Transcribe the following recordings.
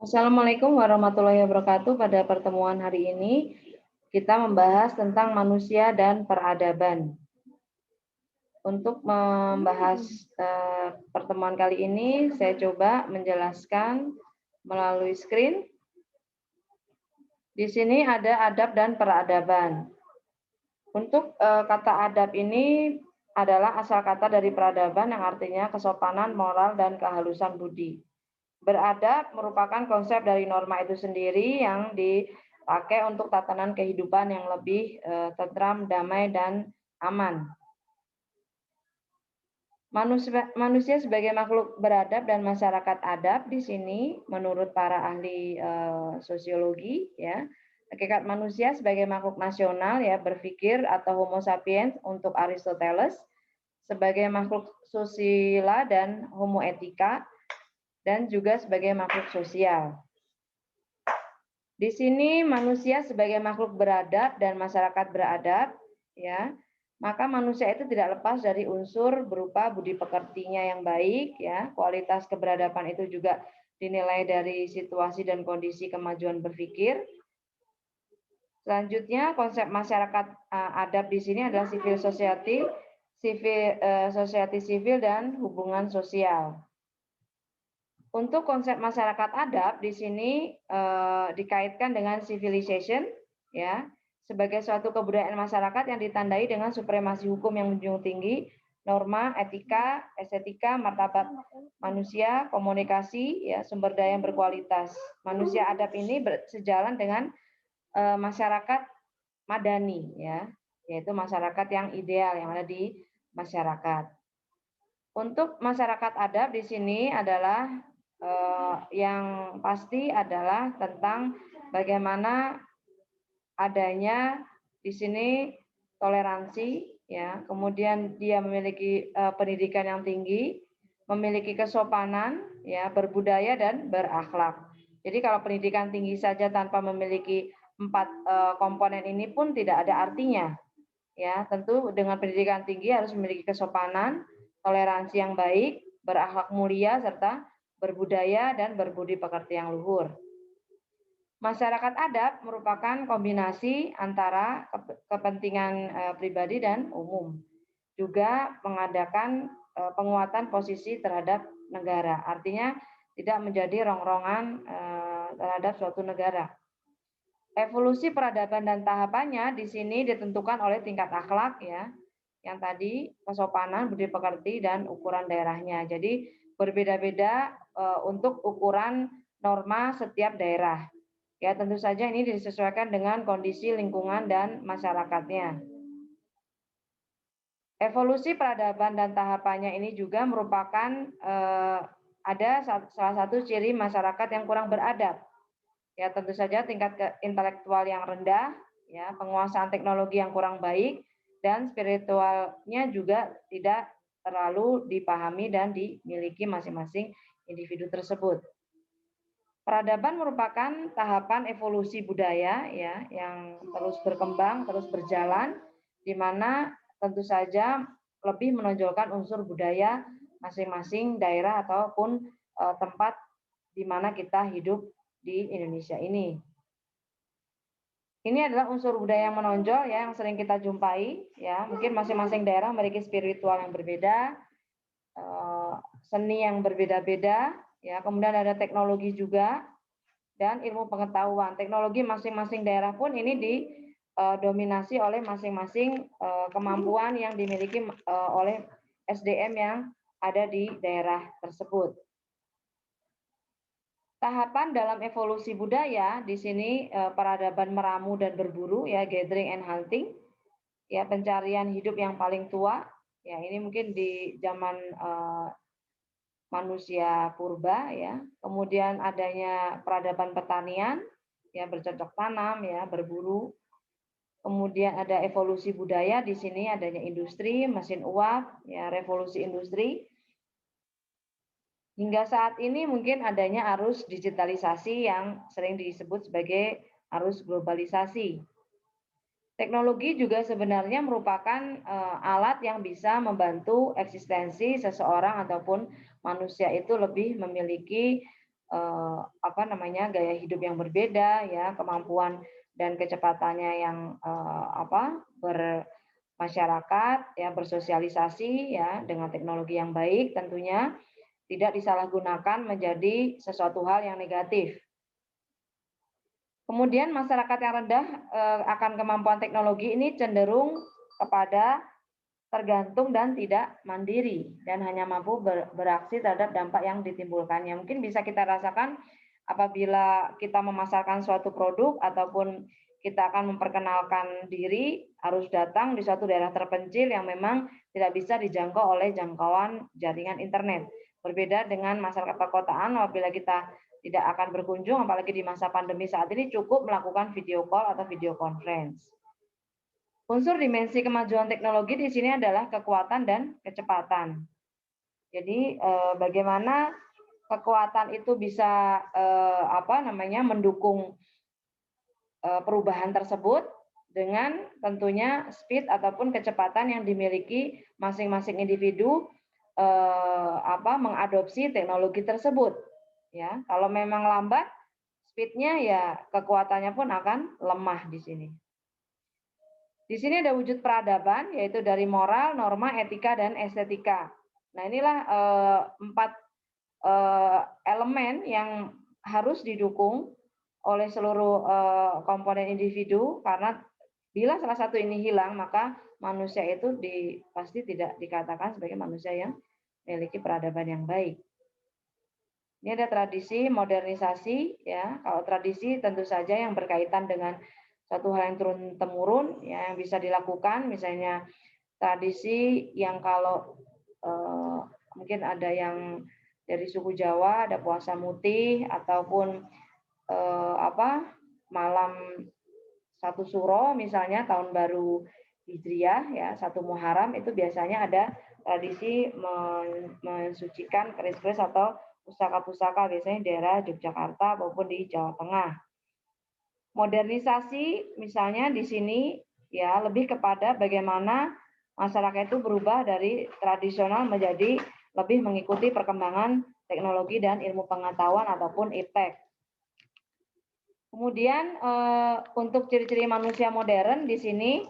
Assalamualaikum warahmatullahi wabarakatuh. Pada pertemuan hari ini, kita membahas tentang manusia dan peradaban. Untuk membahas pertemuan kali ini, saya coba menjelaskan melalui screen. Di sini ada adab dan peradaban. Untuk kata adab ini adalah asal kata dari peradaban yang artinya kesopanan, moral, dan kehalusan budi. Beradab merupakan konsep dari norma itu sendiri yang dipakai untuk tatanan kehidupan yang lebih tentram, damai, dan aman. Manusia sebagai makhluk beradab dan masyarakat adab di sini menurut para ahli sosiologi ya, hakikat manusia sebagai makhluk nasional ya, berpikir atau Homo sapiens untuk Aristoteles, sebagai makhluk sosial dan Homo etika, dan juga sebagai makhluk sosial. Di sini manusia sebagai makhluk beradab dan masyarakat beradab, ya, maka manusia itu tidak lepas dari unsur berupa budi pekertinya yang baik, ya, kualitas keberadaban itu juga dinilai dari situasi dan kondisi kemajuan berpikir. Selanjutnya konsep masyarakat adab di sini adalah civil society, society civil dan hubungan sosial. Untuk konsep masyarakat adab di sini dikaitkan dengan civilization, ya, sebagai suatu kebudayaan masyarakat yang ditandai dengan supremasi hukum yang menjunjung tinggi, norma, etika, estetika, martabat manusia, komunikasi, ya, sumber daya yang berkualitas. Manusia adab ini sejalan dengan masyarakat madani, ya, yaitu masyarakat yang ideal yang ada di masyarakat. Untuk masyarakat adab di sini adalah yang pasti adalah tentang bagaimana adanya di sini toleransi, ya, kemudian dia memiliki pendidikan yang tinggi, memiliki kesopanan, ya, berbudaya dan berakhlak. Jadi kalau pendidikan tinggi saja tanpa memiliki 4 komponen ini pun tidak ada artinya. Ya, tentu dengan pendidikan tinggi harus memiliki kesopanan, toleransi yang baik, berakhlak mulia serta berbudaya dan berbudi pekerti yang luhur. Masyarakat adab merupakan kombinasi antara kepentingan pribadi dan umum. Juga mengadakan penguatan posisi terhadap negara. Artinya tidak menjadi rongrongan terhadap suatu negara. Evolusi peradaban dan tahapannya di sini ditentukan oleh tingkat akhlak, ya, yang tadi kesopanan, budi pekerti, dan ukuran daerahnya. Jadi berbeda-beda untuk ukuran norma setiap daerah. Ya, tentu saja ini disesuaikan dengan kondisi lingkungan dan masyarakatnya. Evolusi peradaban dan tahapannya ini juga merupakan ada salah satu ciri masyarakat yang kurang beradab. Ya, tentu saja tingkat intelektual yang rendah, ya, penguasaan teknologi yang kurang baik, dan spiritualnya juga tidak terlalu dipahami dan dimiliki masing-masing individu tersebut. Peradaban merupakan tahapan evolusi budaya, ya, yang terus berkembang, terus berjalan, di mana tentu saja lebih menonjolkan unsur budaya masing-masing daerah ataupun tempat di mana kita hidup di Indonesia ini. Ini adalah unsur budaya yang menonjol, ya, yang sering kita jumpai, ya. Mungkin masing-masing daerah memiliki spiritual yang berbeda, seni yang berbeda-beda, ya. Kemudian ada teknologi juga dan ilmu pengetahuan. Teknologi masing-masing daerah pun ini didominasi oleh masing-masing kemampuan yang dimiliki oleh SDM yang ada di daerah tersebut. Tahapan dalam evolusi budaya di sini peradaban meramu dan berburu, ya, gathering and hunting, ya, pencarian hidup yang paling tua, ya, ini mungkin di zaman manusia purba, ya. Kemudian adanya peradaban pertanian, ya, bercocok tanam, ya, berburu. Kemudian ada evolusi budaya di sini adanya industri, mesin uap, ya, revolusi industri. Hingga saat ini mungkin adanya arus digitalisasi yang sering disebut sebagai arus globalisasi. Teknologi juga sebenarnya merupakan alat yang bisa membantu eksistensi seseorang ataupun manusia itu lebih memiliki gaya hidup yang berbeda, ya, kemampuan dan kecepatannya yang bermasyarakat, ya, bersosialisasi, ya, dengan teknologi yang baik, tentunya tidak disalahgunakan menjadi sesuatu hal yang negatif. Kemudian masyarakat yang rendah akan kemampuan teknologi ini cenderung kepada tergantung dan tidak mandiri dan hanya mampu beraksi terhadap dampak yang ditimbulkannya. Mungkin bisa kita rasakan apabila kita memasarkan suatu produk ataupun kita akan memperkenalkan diri, harus datang di suatu daerah terpencil yang memang tidak bisa dijangkau oleh jangkauan jaringan internet. Berbeda dengan masyarakat perkotaan, apabila kita tidak akan berkunjung, apalagi di masa pandemi saat ini, cukup melakukan video call atau video conference. Unsur dimensi kemajuan teknologi di sini adalah kekuatan dan kecepatan. Jadi bagaimana kekuatan itu bisa mendukung perubahan tersebut dengan tentunya speed ataupun kecepatan yang dimiliki masing-masing individu mengadopsi teknologi tersebut. Ya, kalau memang lambat, speednya ya kekuatannya pun akan lemah di sini. Di sini ada wujud peradaban, yaitu dari moral, norma, etika, dan estetika. Nah, inilah 4 elemen yang harus didukung oleh seluruh komponen individu, karena bila salah satu ini hilang, maka manusia itu pasti tidak dikatakan sebagai manusia yang memiliki peradaban yang baik. Ini ada tradisi, modernisasi, ya. Kalau tradisi tentu saja yang berkaitan dengan satu hal yang turun-temurun, ya, yang bisa dilakukan, misalnya tradisi yang kalau mungkin ada yang dari suku Jawa, ada puasa mutih ataupun malam satu Suro, misalnya tahun baru Hijriah, ya, satu Muharram, itu biasanya ada tradisi mensucikan keris-keris atau pusaka-pusaka, biasanya di daerah Yogyakarta maupun di Jawa Tengah. Modernisasi misalnya di sini ya lebih kepada bagaimana masyarakat itu berubah dari tradisional menjadi lebih mengikuti perkembangan teknologi dan ilmu pengetahuan ataupun iptek. Kemudian untuk ciri-ciri manusia modern di sini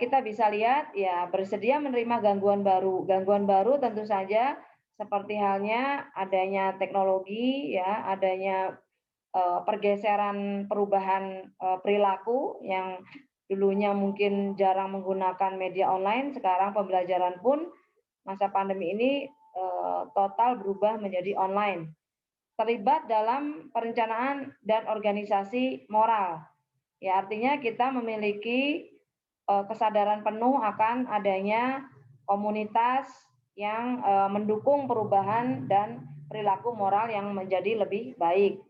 kita bisa lihat ya bersedia menerima gangguan baru. Gangguan baru tentu saja seperti halnya adanya teknologi, ya, adanya pergeseran perubahan perilaku yang dulunya mungkin jarang menggunakan media online, sekarang pembelajaran pun masa pandemi ini total berubah menjadi online. Terlibat dalam perencanaan dan organisasi moral. Ya, artinya kita memiliki kesadaran penuh akan adanya komunitas yang mendukung perubahan dan perilaku moral yang menjadi lebih baik.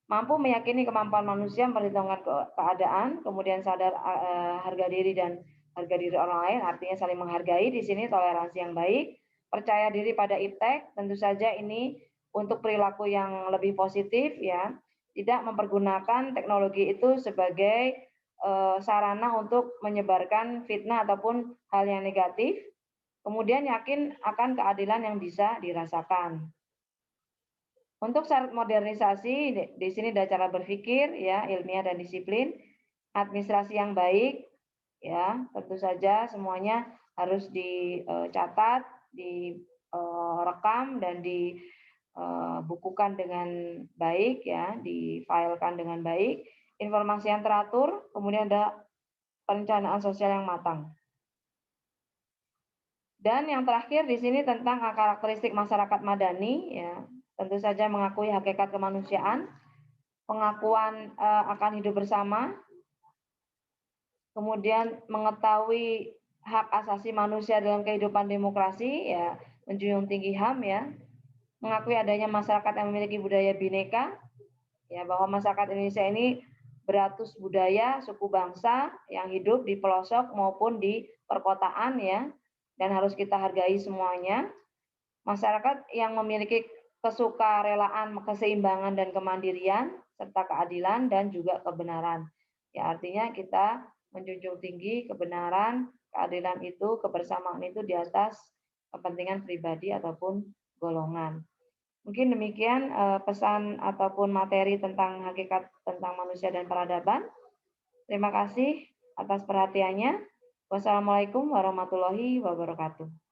Mampu meyakini kemampuan manusia memperhitungkan keadaan, kemudian sadar harga diri dan harga diri orang lain, artinya saling menghargai. Di sini toleransi yang baik, percaya diri pada iptek, tentu saja ini untuk perilaku yang lebih positif, ya, tidak mempergunakan teknologi itu sebagai sarana untuk menyebarkan fitnah ataupun hal yang negatif. Kemudian yakin akan keadilan yang bisa dirasakan. Untuk syarat modernisasi, di sini ada cara berpikir, ya, ilmiah dan disiplin, administrasi yang baik, ya, tentu saja semuanya harus dicatat, direkam dan dibukukan dengan baik, ya, difilekan dengan baik, informasi yang teratur, kemudian ada perencanaan sosial yang matang. Dan yang terakhir di sini tentang karakteristik masyarakat madani, ya, tentu saja mengakui hakikat kemanusiaan, pengakuan akan hidup bersama, kemudian mengetahui hak asasi manusia dalam kehidupan demokrasi, ya, menjunjung tinggi HAM, ya, mengakui adanya masyarakat yang memiliki budaya bineka, ya, bahwa masyarakat Indonesia ini beratus budaya, suku bangsa yang hidup di pelosok maupun di perkotaan, ya, dan harus kita hargai semuanya. Masyarakat yang memiliki kesukarelaan, keseimbangan dan kemandirian serta keadilan dan juga kebenaran. Ya, artinya kita menjunjung tinggi kebenaran, keadilan itu, kebersamaan itu di atas kepentingan pribadi ataupun golongan. Mungkin demikian pesan ataupun materi tentang hakikat tentang manusia dan peradaban. Terima kasih atas perhatiannya. Wassalamualaikum warahmatullahi wabarakatuh.